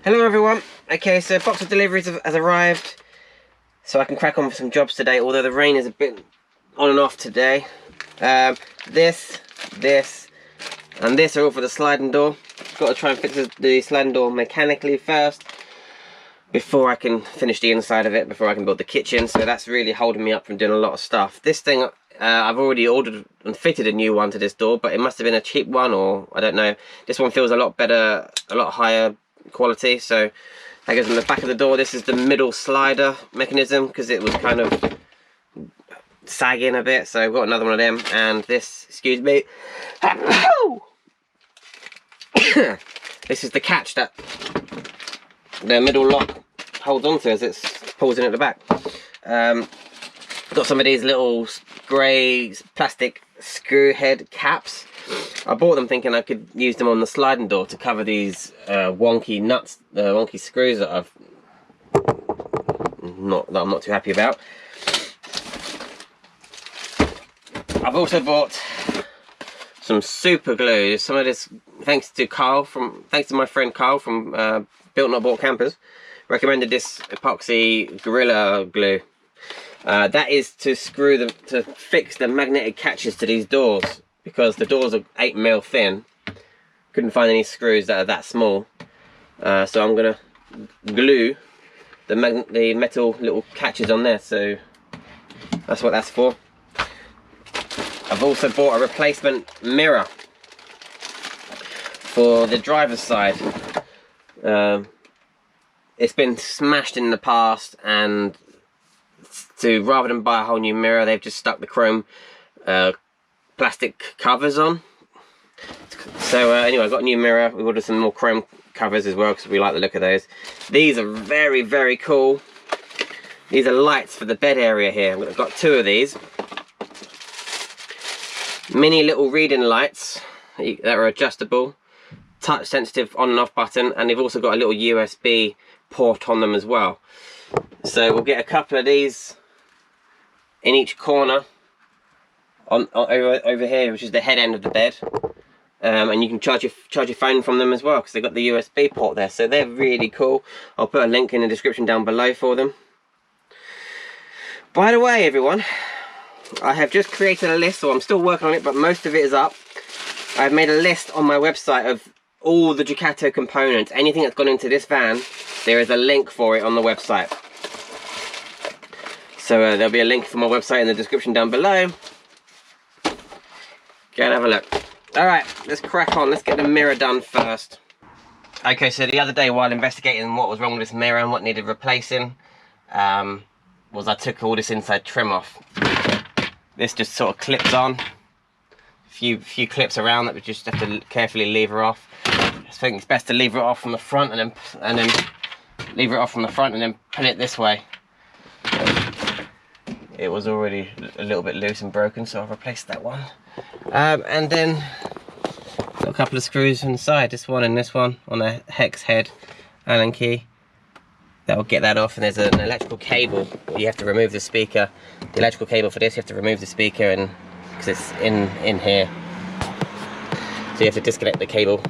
Hello everyone. Okay, so box of deliveries has arrived, so I can crack on with some jobs today, although the rain is a bit on and off today. This, and this are all for the sliding door. Got to try and fix the sliding door mechanically first, before I can finish the inside of it, before I can build the kitchen, so that's really holding me up from doing a lot of stuff. This thing, I've already ordered and fitted a new one to this door, but it must have been a cheap one, or I don't know. This one feels a lot better, a lot higher quality, so that goes on the back of the door. This is the middle slider mechanism, because it was kind of sagging a bit, so I've got another one of them. And this, excuse me, this is the catch that the middle lock holds onto as it pulls in at the back. Got some of these little grey plastic screw head caps. I bought them thinking I could use them on the sliding door to cover these wonky nuts, wonky screws that I'm not too happy about. I've also bought some super glue. Some of this thanks to my friend Carl from Built Not Bought Campers. Recommended this epoxy Gorilla glue. That is to fix the magnetic catches to these doors, because the doors are 8mm thin. Couldn't find any screws that are that small, so I'm gonna glue the metal little catches on there. So that's what that's for. I've also bought a replacement mirror for the driver's side. It's been smashed in the past, and rather than buy a whole new mirror, they've just stuck the chrome plastic covers on. So anyway, I've got a new mirror. We ordered some more chrome covers as well, because we like the look of those. These are very, very cool. These are lights for the bed area here. I've got 2 of these. Mini little reading lights that are adjustable, touch sensitive on and off button, and they've also got a little USB port on them as well. So we'll get a couple of these in each corner over here, which is the head end of the bed, and you can charge your phone from them as well, because they've got the USB port there. So they're really cool. I'll put a link in the description down below for them. By the way, everyone, I have just created a list, so I'm still working on it, but most of it is up. I've made a list on my website of all the Ducato components. Anything that's gone into this van, there is a link for it on the website. So there'll be a link for my website in the description down below. Go and have a look. Alright, let's crack on. Let's get the mirror done first. Okay, so the other day, while investigating what was wrong with this mirror and what needed replacing, was I took all this inside trim off. This just sort of clips on. Few clips around that we just have to carefully lever off. I think it's best to lever it off from the front, and then lever it off from the front and then pin it this way. It was already a little bit loose and broken, so I've replaced that one. And then got a couple of screws on the side, this one and this one, on a hex head Allen key. That'll get that off, and there's an electrical cable. You have to remove the speaker. The electrical cable for this, you have to remove the speaker, and because it's in here. So you have to disconnect the cable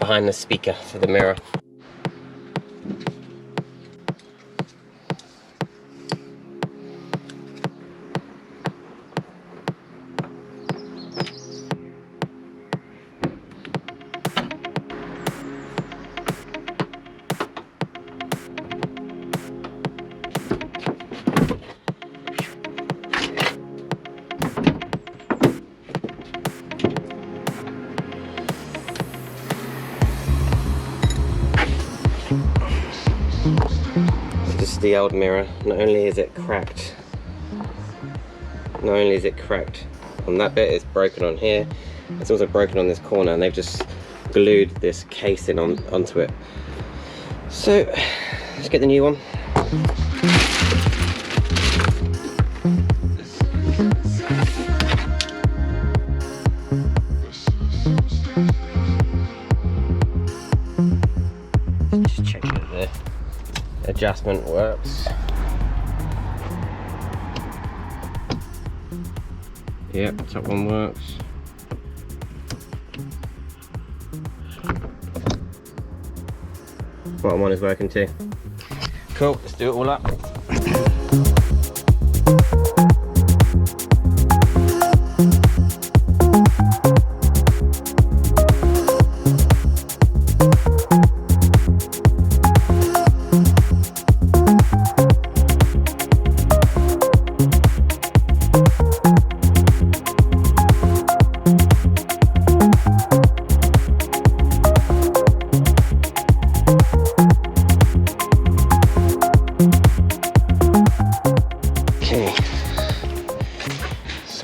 behind the speaker for the mirror. This is the old mirror. Not only is it cracked on that bit, it's broken on here. It's also broken on this corner, and they've just glued this casing onto it. So let's get the new one. Just check that the adjustment works. Yep, top one works. bottom one is working too. Cool, let's do it all up.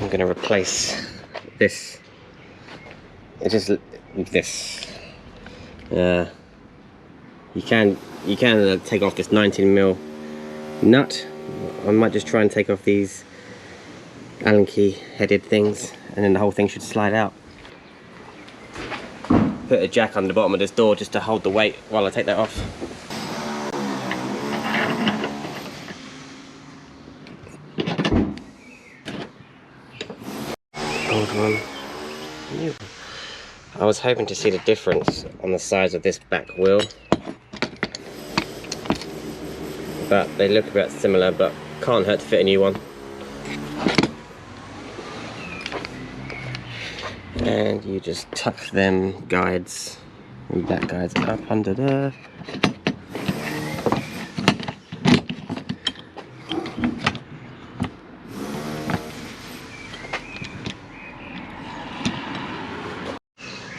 I'm going to replace this. It is this. You can take off this 19mm nut. I might just try and take off these Allen key headed things, and then the whole thing should slide out. Put a jack under the bottom of this door just to hold the weight while I take that off. Old one, new one. I was hoping to see the difference on the size of this back wheel, but they look about similar, but can't hurt to fit a new one. And you just tuck them guides and back guides up under there.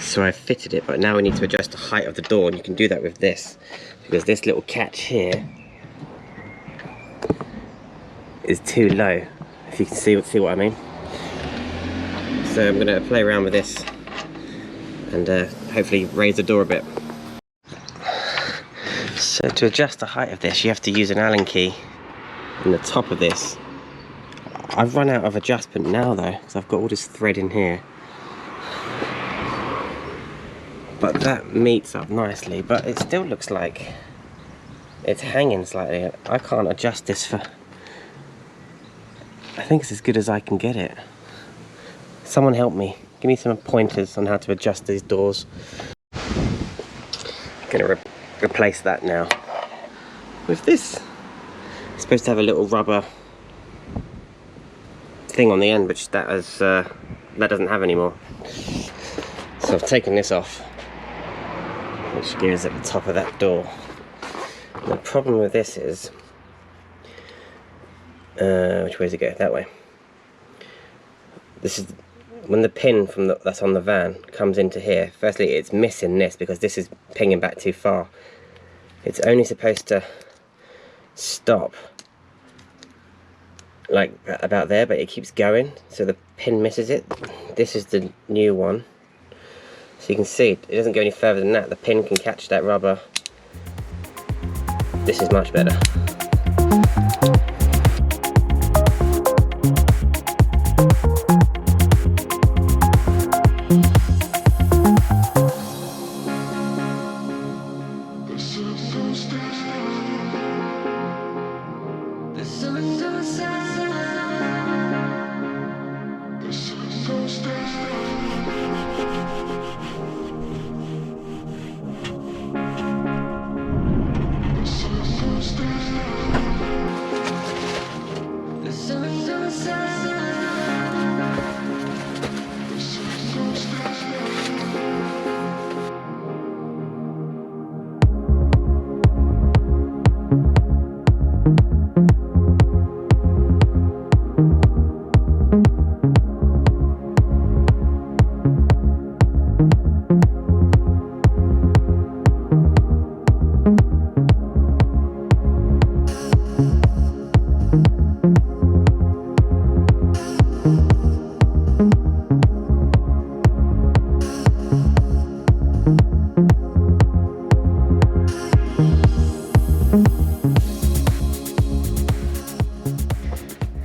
So I fitted it, but now we need to adjust the height of the door, and you can do that with this, because this little catch here is too low, if you can see what I mean. So I'm going to play around with this and hopefully raise the door a bit. So to adjust the height of this, you have to use an Allen key in the top of this. I've run out of adjustment now though, because I've got all this thread in here. But that meets up nicely, but it still looks like it's hanging slightly. I can't adjust this for... I think it's as good as I can get it. Someone help me. Give me some pointers on how to adjust these doors. I'm gonna replace that now with this. It's supposed to have a little rubber thing on the end, which that doesn't have anymore. So I've taken this off, which goes at the top of that door. And the problem with this is, which way does it go? That way. This is when the pin from that's on the van comes into here. Firstly, it's missing this because this is pinging back too far. It's only supposed to stop like about there, but it keeps going, so the pin misses it. This is the new one. So you can see it doesn't go any further than that. The pin can catch that rubber. This is much better.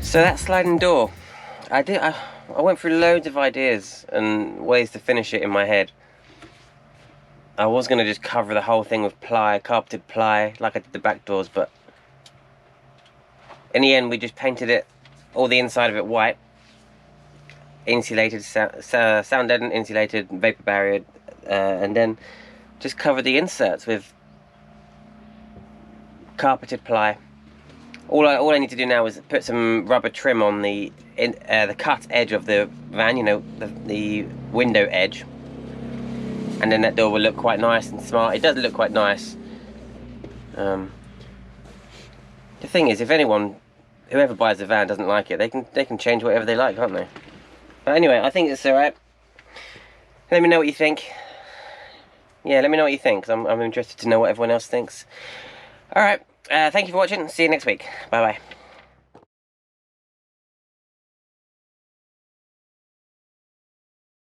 So that sliding door, I went through loads of ideas and ways to finish it in my head. I was going to just cover the whole thing with ply, carpeted ply, like I did the back doors, but in the end we just painted it, all the inside of it white, insulated, sound deadened, insulated, vapor barrier, and then just covered the inserts with carpeted ply. All I need to do now is put some rubber trim on the cut edge of the van, you know, the window edge, and then that door will look quite nice and smart. It does look quite nice. The thing is, if whoever buys the van doesn't like it, they can change whatever they like, can't they? But anyway, I think it's alright. Let me know what you think. Yeah, let me know what you think, because I'm interested to know what everyone else thinks. Alright, thank you for watching. See you next week. Bye bye.